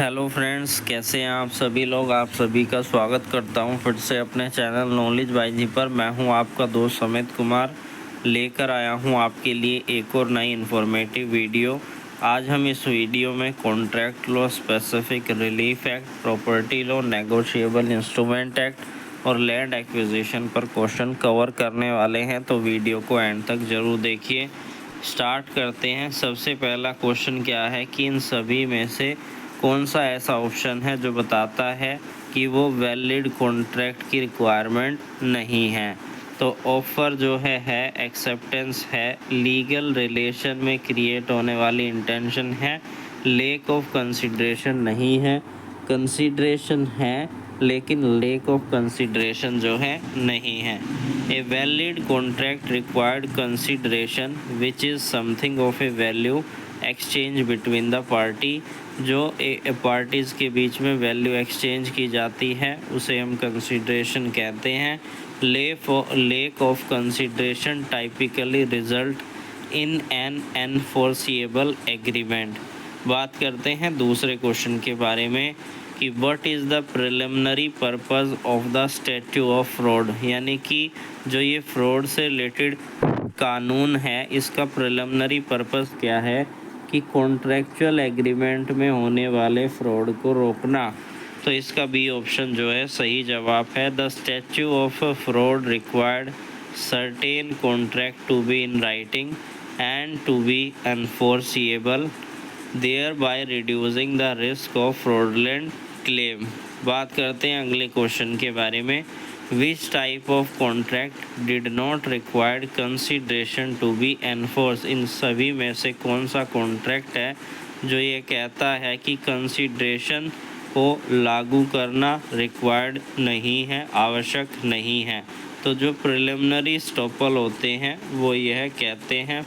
Hello friends, कैसे हैं आप सभी लोग। आप सभी का स्वागत करता हूं फिर से अपने चैनल नॉलेज बाय जी पर। मैं हूं आपका दोस्त समित कुमार, लेकर आया हूं आपके लिए एक और नई इन्फॉर्मेटिव वीडियो। आज हम इस वीडियो में contract law, specific relief act, property law, negotiable instrument act और लैंड एक्विजिशन पर क्वेश्चन कवर करने वाले हैं, तो वीडियो को एंड तक ज़रूर देखिए। स्टार्ट करते हैं। सबसे पहला क्वेश्चन क्या है कि इन सभी में से कौन सा ऐसा ऑप्शन है जो बताता है कि वो वैलिड कॉन्ट्रैक्ट की रिक्वायरमेंट नहीं है। तो ऑफ़र जो है एक्सेप्टेंस है, लीगल रिलेशन में क्रिएट होने वाली इंटेंशन है, लेक ऑफ कंसिडरेशन नहीं है, कंसिडरेशन है लेकिन लेक ऑफ कंसिडरेशन जो है नहीं है। A valid contract required consideration which is something of A value exchange between the party. जो पार्टीज़ के बीच में वैल्यू एक्सचेंज की जाती है उसे हम कंसिडरेशन कहते हैं। Lake of consideration typically result in an enforceable agreement. बात करते हैं दूसरे क्वेश्चन के बारे में कि what is the preliminary purpose of the statute of fraud, यानी कि जो ये फ्रॉड से रिलेटेड कानून है इसका प्रिलिमिनरी पर्पस क्या है कि कॉन्ट्रैक्चुअल एग्रीमेंट में होने वाले फ्रॉड को रोकना। तो इसका बी ऑप्शन जो है सही जवाब है। The statute of fraud required certain contract to be in writing and to be enforceable, thereby reducing the risk of fraudulent claim. बात करते हैं अगले क्वेश्चन के बारे में। Which type of contract did not require consideration to be enforced? इन सभी में से कौन सा कॉन्ट्रैक्ट है जो ये कहता है कि कंसिडरेशन को लागू करना रिक्वायर्ड नहीं है, आवश्यक नहीं है। तो जो प्रिलिमिनरी स्टॉपल होते हैं वो यह कहते हैं,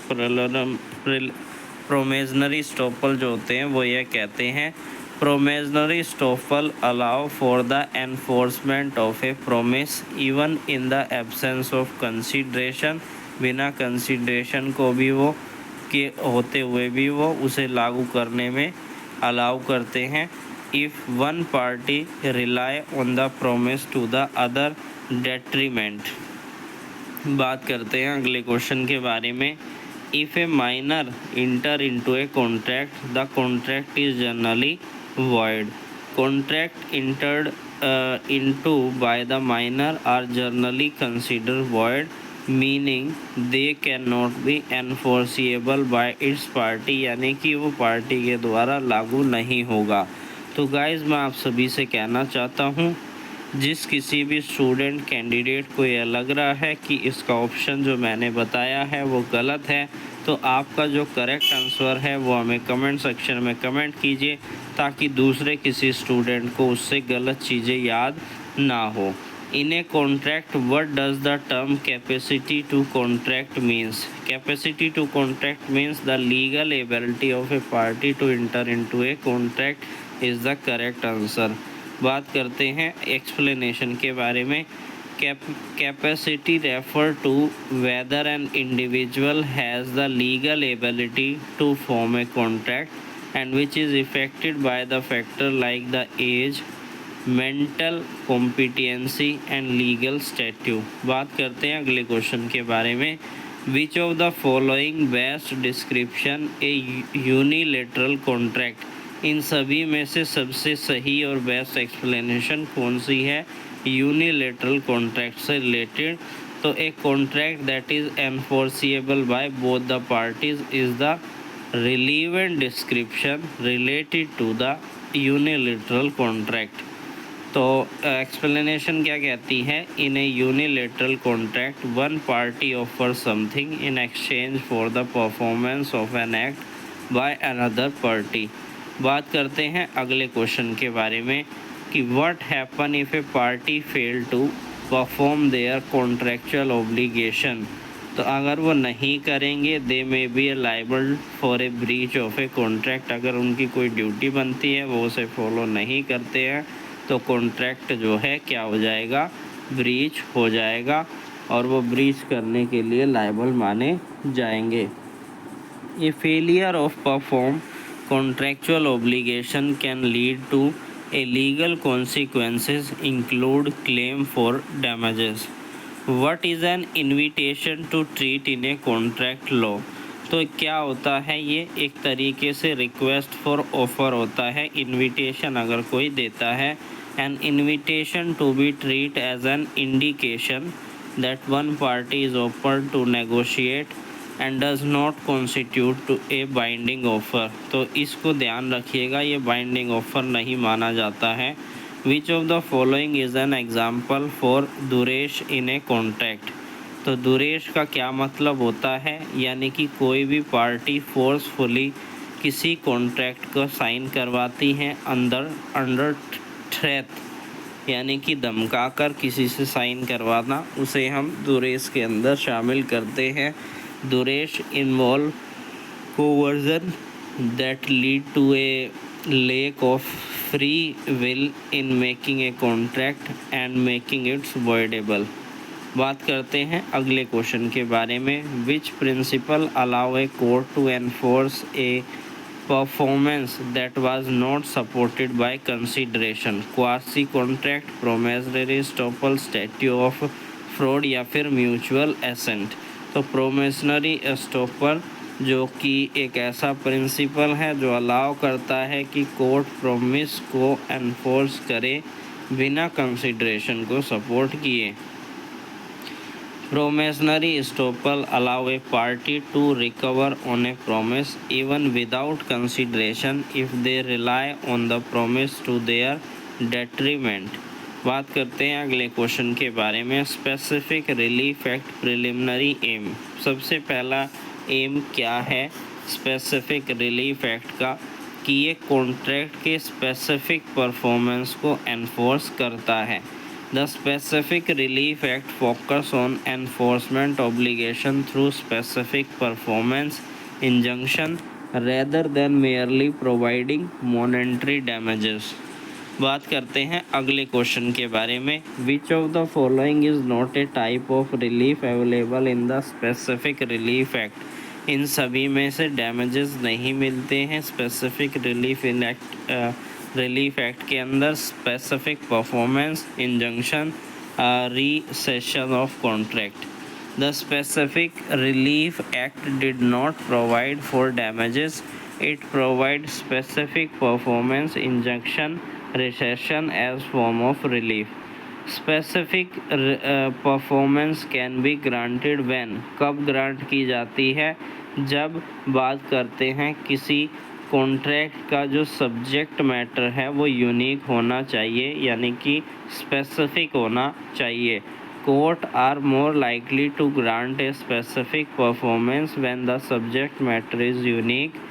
प्रोमेजनरी स्टॉपल जो होते हैं वो यह कहते हैं Promissory estoppel allow for the enforcement of a promise even in the absence of consideration। बिना कंसिडरेशन को भी वो के होते हुए भी वो उसे लागू करने में अलाउ करते हैं। If one party rely on the promise to the other detriment. बात करते हैं अगले क्वेश्चन के बारे में। If a minor enter into a contract, the contract is generally void। Contract entered into by the minor are generally considered void, meaning they cannot be enforceable by its party, यानी कि वो party के द्वारा लागू नहीं होगा। तो guys मैं आप सभी से कहना चाहता हूँ, जिस किसी भी स्टूडेंट कैंडिडेट को यह लग रहा है कि इसका ऑप्शन जो मैंने बताया है वो गलत है, तो आपका जो करेक्ट आंसर है वो हमें कमेंट सेक्शन में कमेंट कीजिए ताकि दूसरे किसी स्टूडेंट को उससे गलत चीज़ें याद ना हो। In a contract what does the term capacity to contract means? Capacity to contract means the legal ability of a party to enter into a contract is the correct answer. बात करते हैं एक्सप्लेनेशन के बारे में। Capacity refer to whether an individual has the legal ability to form a contract and which is affected by the factor like the age, mental competency and legal statute. बात करते हैं अगले क्वेश्चन के बारे में। Which of the following best description a unilateral contract? इन सभी में से सबसे सही और बेस्ट एक्सप्लेनेशन कौन सी है यूनिलेटरल कॉन्ट्रैक्ट से रिलेटेड? तो a contract that is enforceable by both the parties is the relevant description related to the unilateral contract. तो एक्सप्लेनेशन क्या कहती है? In a unilateral contract one party offer something in exchange for the performance of an act by another party. बात करते हैं अगले question के बारे में कि what happen if a party fail to perform their contractual obligation? तो अगर वो नहीं करेंगे they may be a liable for a breach of a contract. अगर उनकी कोई ड्यूटी बनती है वो उसे फॉलो नहीं करते हैं तो कॉन्ट्रैक्ट जो है क्या हो जाएगा? ब्रीच हो जाएगा और वो ब्रीच करने के लिए लाइबल माने जाएंगे। ए failure of perform contractual obligation can lead to a legal consequences include claim for damages. What is an invitation to treat in a contract law? तो क्या होता है ये? एक तरीके से रिक्वेस्ट फॉर ऑफर होता है, इनविटेशन अगर कोई देता है। An invitation to be treat as an indication that one party is open to negotiate and does not constitute to a binding offer. तो इसको ध्यान रखिएगा, ये बाइंडिंग ऑफर नहीं माना जाता है। Which of the following is an example for duress in a contract. तो दुरेश का क्या मतलब होता है? यानी कि कोई भी पार्टी फोर्सफुली किसी कॉन्ट्रैक्ट को साइन करवाती हैं अंडर थ्रेट, यानी कि धमका कर किसी से साइन करवाना, उसे हम दुरेश के अंदर शामिल करते हैं। Duress involve coercion that lead to a lack of free will in making a contract and making it voidable। बात करते हैं अगले क्वेश्चन के बारे में। Which principle allow a court to enforce a performance that was not supported by consideration? Quasi contract, promissory estoppel, statute of fraud या फिर mutual assent. तो प्रोमिसरी एस्टॉपल जो कि एक ऐसा प्रिंसिपल है जो अलाउ करता है कि कोर्ट प्रोमिस को एनफोर्स करे बिना कंसिडरेशन को सपोर्ट किए। Promissory estoppel allow a party to recover on a promise even without consideration if they rely on the promise to their detriment. बात करते हैं अगले क्वेश्चन के बारे में। Specific relief act preliminary aim. सबसे पहला एम क्या है स्पेसिफिक रिलीफ एक्ट का? कि ये कॉन्ट्रैक्ट के स्पेसिफिक परफॉर्मेंस को एनफोर्स करता है। The specific relief act focus on enforcement obligation through specific performance injunction rather than merely providing monetary damages. बात करते हैं अगले क्वेश्चन के बारे में। Which of the following is not a type of relief available in the specific relief act? इन सभी में से डैमेजेस नहीं मिलते हैं स्पेसिफिक रिलीफ एक्ट के अंदर। Specific performance injunction rescission of contract. The specific relief act did not provide for damages, it provide specific performance injunction recession as form of relief। Specific performance can be granted when, कब grant की जाती है? जब बात करते हैं किसी contract का जो सब्जेक्ट मैटर है वो यूनिक होना चाहिए, यानी कि स्पेसिफिक होना चाहिए। Court are more likely to grant a specific performance when the subject matter is unique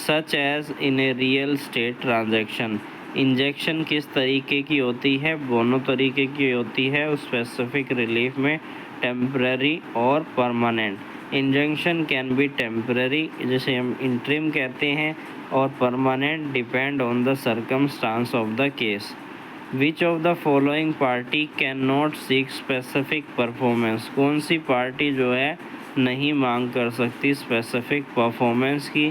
such as in a real estate transaction. Injection किस तरीके की होती है? दोनों तरीके की होती है उस स्पेसिफिक रिलीफ में, टेम्पररी और permanent. Injunction can B temporary, जिसे हम इंटरिम कहते हैं, और permanent depend on the circumstance of the case. Which of the following party can not seek specific performance? कौन सी पार्टी जो है नहीं मांग कर सकती स्पेसिफिक परफॉर्मेंस की?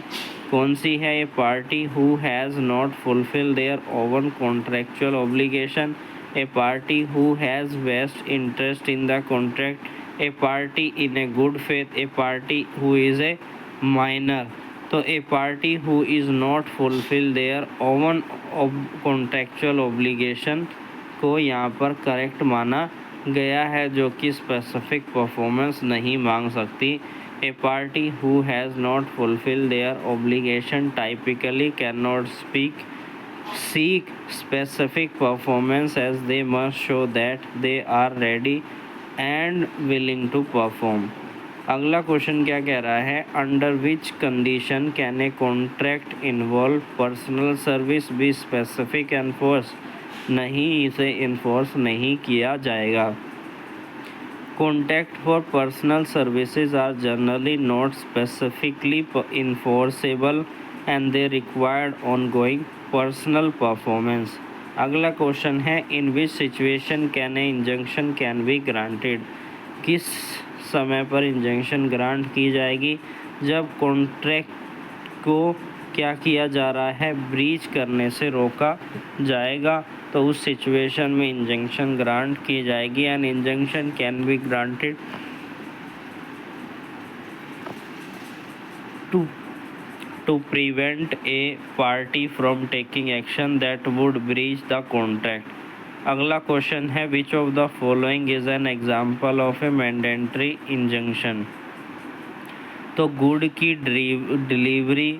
कौन सी है ये party? Who has not fulfil their own contractual obligation, a party who has vested interest in the contract, a party in a good faith, a party who is a minor. तो a party who is not fulfil their own contractual obligation को यहाँ पर correct माना गया है, जो कि specific performance नहीं मांग सकती। A party who has not fulfilled their obligation typically cannot seek specific performance as they must show that they are ready and willing to perform। अगला क्वेश्चन क्या कह रहा है? Under which condition can a contract involve personal service be specific enforce? नहीं, इसे enforce नहीं किया जाएगा। Contract for personal services are generally not specifically enforceable and they require ongoing personal performance। अगला क्वेश्चन है in which situation can a injunction can be granted? किस समय पर इंजंक्शन ग्रांट की जाएगी? जब कॉन्ट्रैक्ट को क्या किया जा रहा है, ब्रीच करने से रोका जाएगा, तो उस सिचुएशन में इंजंक्शन ग्रांट की जाएगी। And injunction can be granted to prevent a party from taking action that would breach the contract। अगला क्वेश्चन है which of the following is an example of a mandatory injunction. तो good की delivery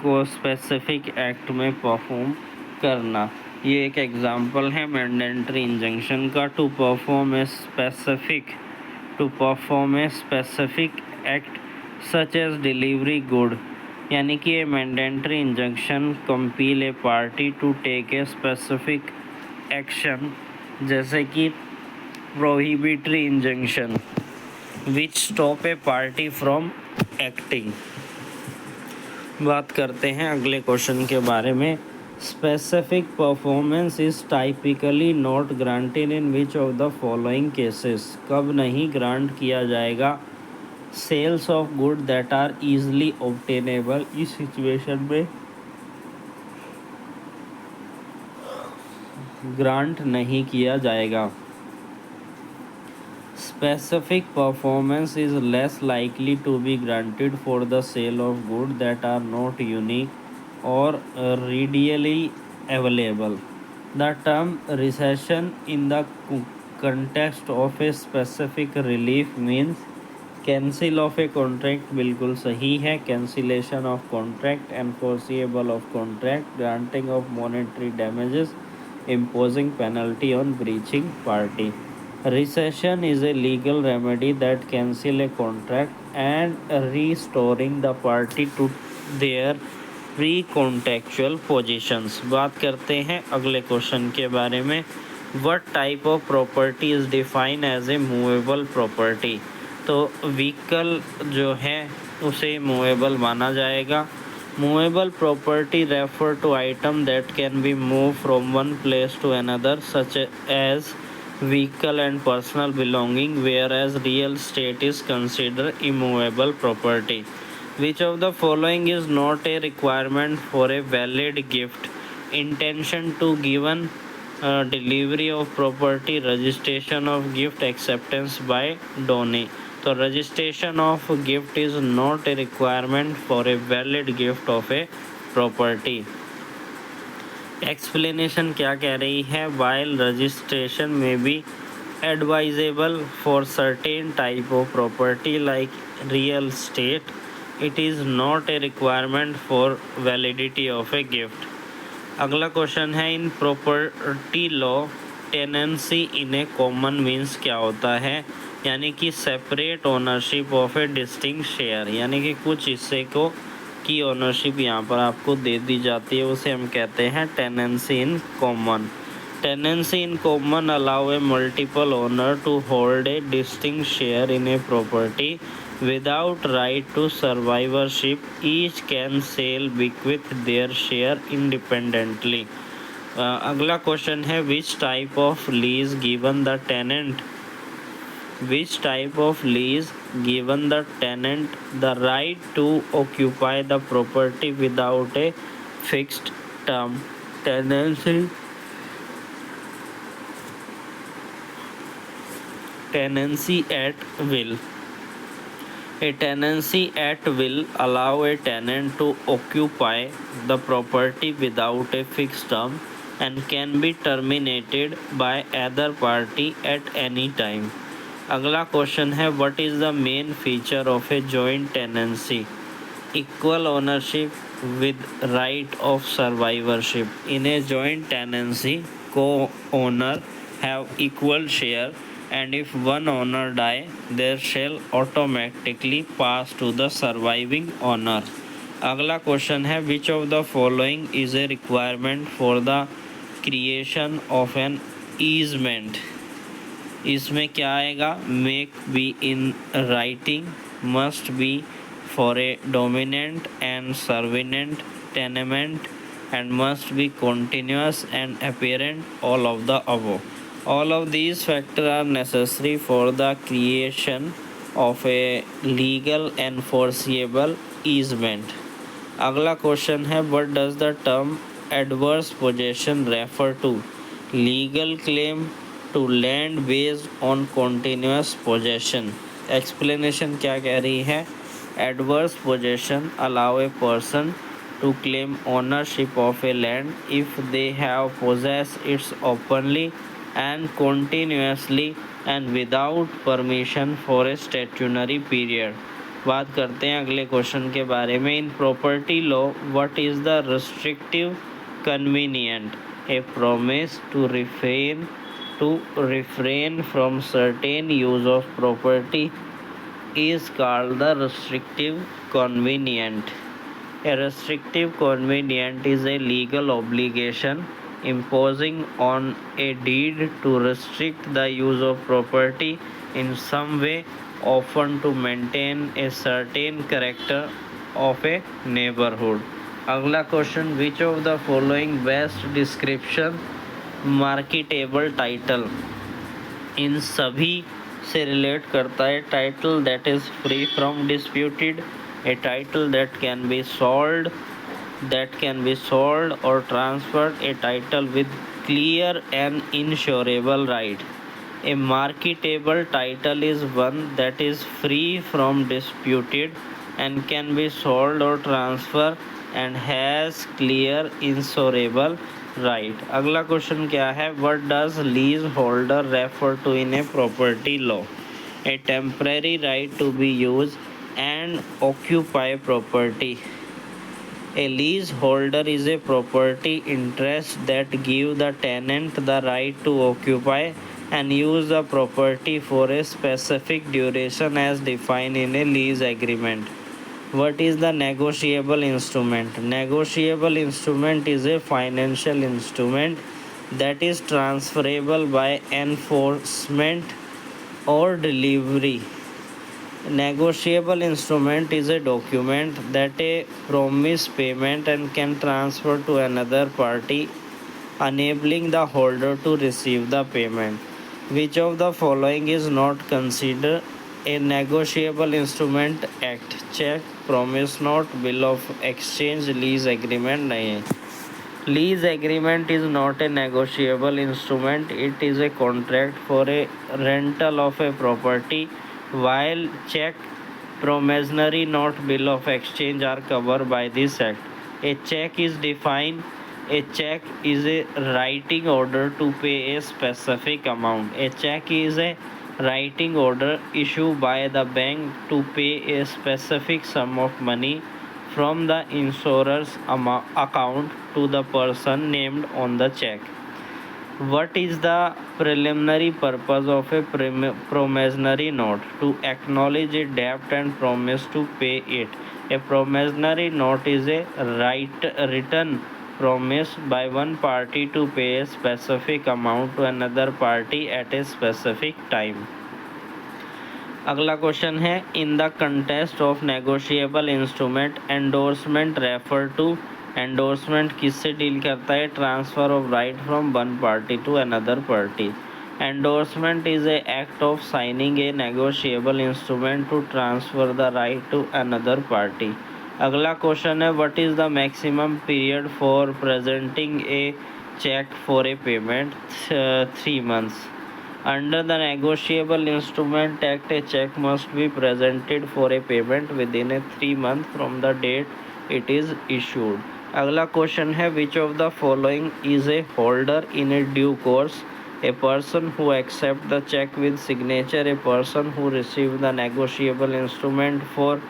को specific act में perform करना, ये एक एग्जाम्पल है मैंडेटरी इंजंक्शन का। To perform a specific act such as delivery good, यानी कि a mandatory injunction compel a party to take a specific action, जैसे कि prohibitory injunction which stop a party from acting. बात करते हैं अगले क्वेश्चन के बारे में। Specific performance is typically not granted in which of the following cases. कब नहीं ग्रांट किया जाएगा, sales of good that are easily obtainable, इस सिचुएशन में ग्रांट नहीं किया जाएगा। Specific performance is less likely to be granted for the sale of good that are not unique और readily available। The term recession in the context of a specific relief means cancel of a contract, बिल्कुल सही है। Cancellation of contract, enforceable of contract, granting of monetary damages, imposing penalty on breaching party। Recession is a legal remedy that cancel a contract and restoring the party to their pre-contractual positions। बात करते हैं अगले question के बारे में। What type of property is defined as a movable property। तो vehicle जो है उसे मूवेबल माना जाएगा। Movable property refer to item that can be moved from one place to another, such as vehicle and personal belonging, whereas real estate is considered immovable property। Which of the following is not a requirement for a valid gift? Intention to given, delivery of property, registration of gift, acceptance by donee। तो registration of gift is not a requirement for a valid gift of a property. Explanation क्या कह रही है, while registration may be advisable for certain type of property like real estate, it is not a requirement for validity of a gift. अगला question है in property law tenancy in a common means क्या होता है, यानी कि separate ownership of a distinct share, यानी कि कुछ हिस्से को की ओनरशिप यहाँ पर आपको दे दी जाती है, उसे हम कहते हैं tenancy in common. Tenancy in common allow a multiple owner to hold a distinct share in a property without right to survivorship, each can sell bequeath their share independently. अगला क्वेश्चन है which type of lease given the tenant, which type of lease given the tenant the right to occupy the property without a fixed term। tenancy at will। A tenancy at will allow a tenant to occupy the property without a fixed term and can be terminated by either party at any time। अगला question है what is the main feature of a joint tenancy, equal ownership with right of survivorship. In a joint tenancy co-owner have equal share and if one owner die their share automatically pass to the surviving owner. अगला question है which of the following is a requirement for the creation of an easement. इसमें क्या आएगा, make be in writing, must be for A dominant and servient tenement and must be continuous and apparent, all of the above। All of these factors are necessary for the creation of a legal enforceable easement। अगला question है what does the term adverse possession refer to? Legal claim to land based on continuous possession. Explanation क्या कह रही है? Adverse possession allow a person to claim ownership of a land if they have possessed it openly and continuously and without permission for a statutory period। बात करते हैं अगले question के बारे में। In property law what is the restrictive convenient? A promise to refrain from certain use of property is called the restrictive convenient। A restrictive convenient is a legal obligation imposing on a deed to restrict the use of property in some way, often to maintain a certain character of a neighborhood। अगला question which of the following best description marketable title? इन सभी से relate करता है। Title that is free from disputed, a title that can be sold or transferred, a title with clear and insurable right। A marketable title is one that is free from disputed and can be sold or transferred and has clear insurable right। अगला question क्या है? what does leaseholder refer to in a property law? A temporary right to be used and occupy property। A leaseholder is a property interest that give the tenant the right to occupy and use the property for a specific duration as defined in a lease agreement। What is the negotiable instrument? Negotiable instrument is a financial instrument that is transferable by enforcement or delivery। Negotiable instrument is a document that a promise payment and can transfer to another party, enabling the holder to receive the payment। Which of the following is not considered a negotiable instrument? Act, check, promise note, bill of exchange, lease agreement नहीं है। Lease agreement is not a negotiable instrument. It is a contract for a rental of a property, while check, promissory note, bill of exchange are covered by this act। A check is defined. A check is a writing order to pay a specific amount। A check is a writing order issued by the bank to pay a specific sum of money from the insurer's account to the person named on the check। What is the preliminary purpose of a promissory note? To acknowledge a debt and promise to pay it। A promissory note is a written promise by one party to pay a specific amount to another party at a specific time। अगला question है in the contest of negotiable instrument endorsement refer to. Endorsement किससे deal करता है? Transfer of right from one party to another party. Endorsement is a act of signing a negotiable instrument to transfer the right to another party. अगला question है what is the maximum period for presenting a cheque for a payment? 3 months। Under the Negotiable Instrument Act, a check must be presented for a payment within a 3 months from the date it is issued। अगला question है which of the following is a holder in a due course? A person who accept the cheque with signature, a person who receive the negotiable instrument for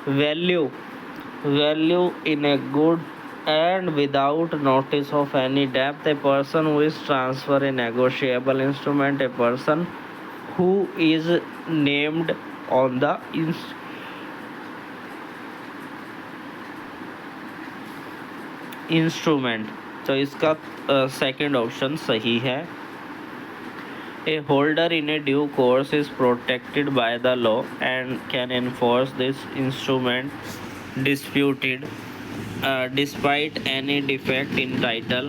value in a good and without notice of any debt, a person who is transfer a negotiable instrument, a person who is named on the instrument. तो इसका second option सही है। A holder in a due course is protected by the law and can enforce this instrument disputed despite any defect in title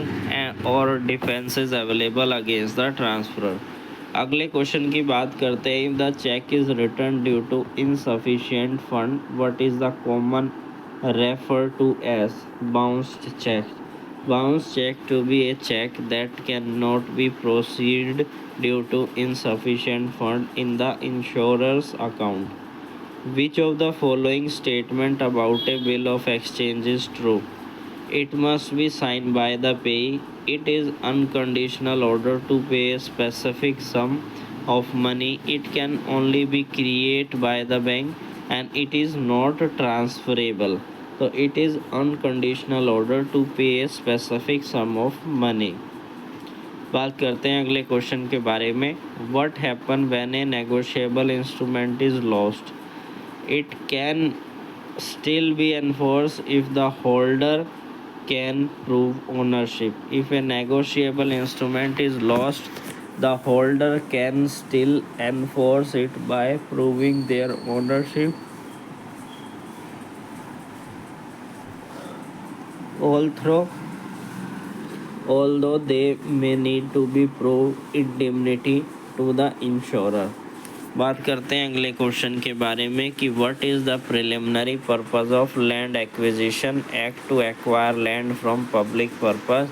or defenses available against the transferor। अगले question की बात करते हैं if the cheque is return due to insufficient fund what is the common referred to as bounced check. Bounce check to be a check that cannot be proceeded due to insufficient fund in the insurer's account. Which of the following statement about a bill of exchange is true? It must be signed by the payee. It is unconditional order to pay a specific sum of money. It can only be created by the bank and it is not transferable. So it is unconditional order to pay a specific sum of money. बात करते हैं अगले question के बारे में. What happen when a negotiable instrument is lost? It can still be enforced if the holder can prove ownership. If a negotiable instrument is lost, the holder can still enforce it by proving their ownership. Although they may need to be prove indemnity to the insurer. बात करते हैं अगले question के बारे में कि what is the preliminary purpose of land acquisition act to acquire land from public purpose.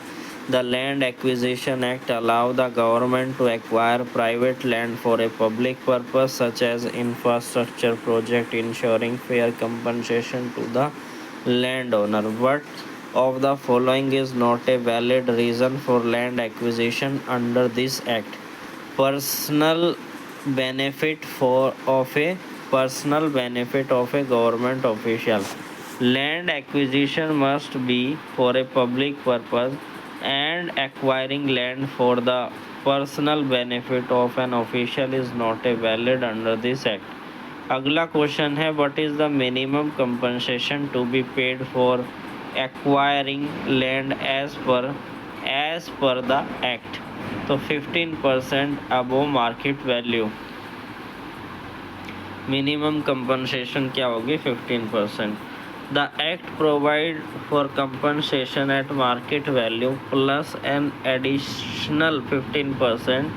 The Land Acquisition Act allow the government to acquire private land for a public purpose such as infrastructure project, ensuring fair compensation to the landowner. What of the following is not a valid reason for land acquisition under this act? Personal benefit of a government official. Land acquisition must be for a public purpose, and acquiring land for the personal benefit of an official is not a valid under this act. अगला question है what is the minimum compensation to be paid for acquiring land as per the act. तो 15% above market value. Minimum compensation क्या होगी? 15%. The act provide for compensation at market value plus an additional 15%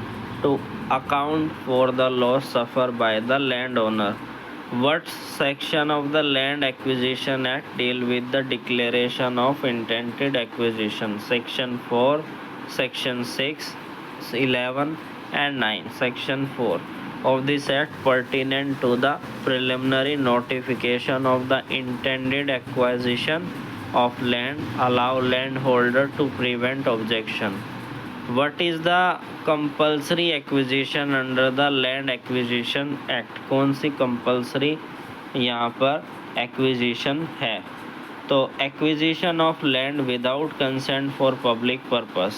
to account for the loss suffered by the landowner. What section of the Land Acquisition Act deal with the declaration of intended acquisition? Section 4, Section 6, 11 and 9. Section 4 of this act pertinent to the preliminary notification of the intended acquisition of land allow landholder to prevent objection. What is the compulsory acquisition under the Land Acquisition Act? कौन सी compulsory यहाँ पर acquisition है? तो acquisition of land without consent for public purpose.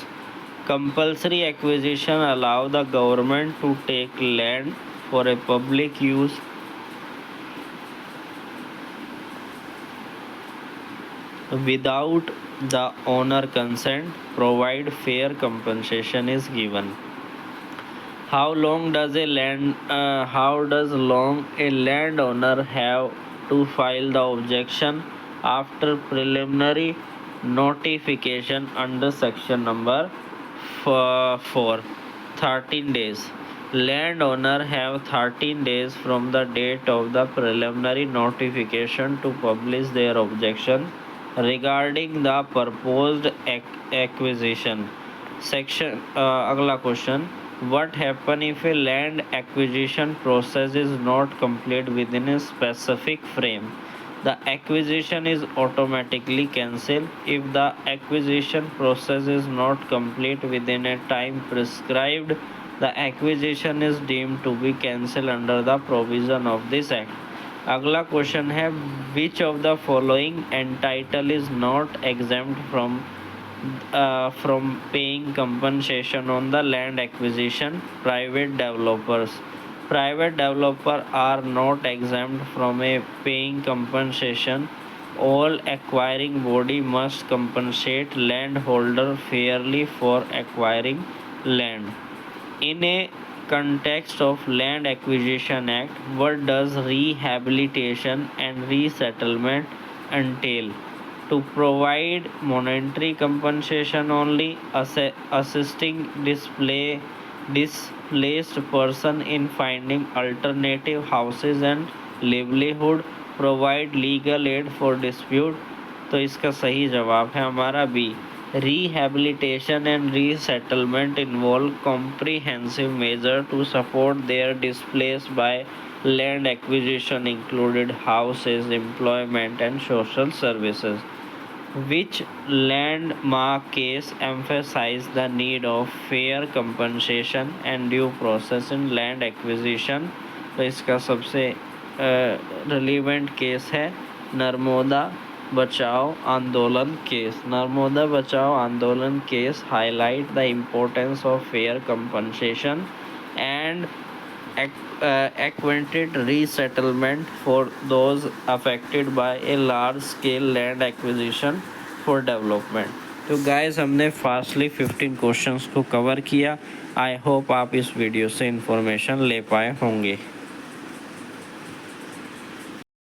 Compulsory acquisition allow the government to take land for a public use without the owner consent, provide fair compensation is given. How does a landowner have to file the objection after preliminary notification under section number 4? 13 days. Landowner have 13 days from the date of the preliminary notification to publish their objection regarding the proposed acquisition. अगला question, what happen if a land acquisition process is not complete within a specific frame? The acquisition is automatically cancelled. If the acquisition process is not complete within a time prescribed, the acquisition is deemed to be cancelled under the provision of this act. अगला question है which of the following entitle is not exempt from paying compensation on the land acquisition? Private developers. Private developers are not exempt from a paying compensation. All acquiring body must compensate landholder fairly for acquiring land. In a context of Land Acquisition Act, what does rehabilitation and resettlement entail? To provide monetary compensation only, assisting displaced person in finding alternative houses and livelihood, provide legal aid for dispute, तो इसका सही जवाब है हमारा B. Rehabilitation and resettlement involve comprehensive measure to support their displace by land acquisition included houses, employment and social services. Which landmark case emphasized the need of fair compensation and due process in land acquisition? तो इसका सबसे relevant case है नर्मदा बचाओ आंदोलन case. Narmada बचाओ आंदोलन case highlight the importance of fair compensation and equitable resettlement for those affected by a large scale land acquisition for development। तो guys हमने फास्टली 15 क्वेश्चंस को कवर किया। आई होप आप इस वीडियो से इंफॉर्मेशन ले पाए होंगे।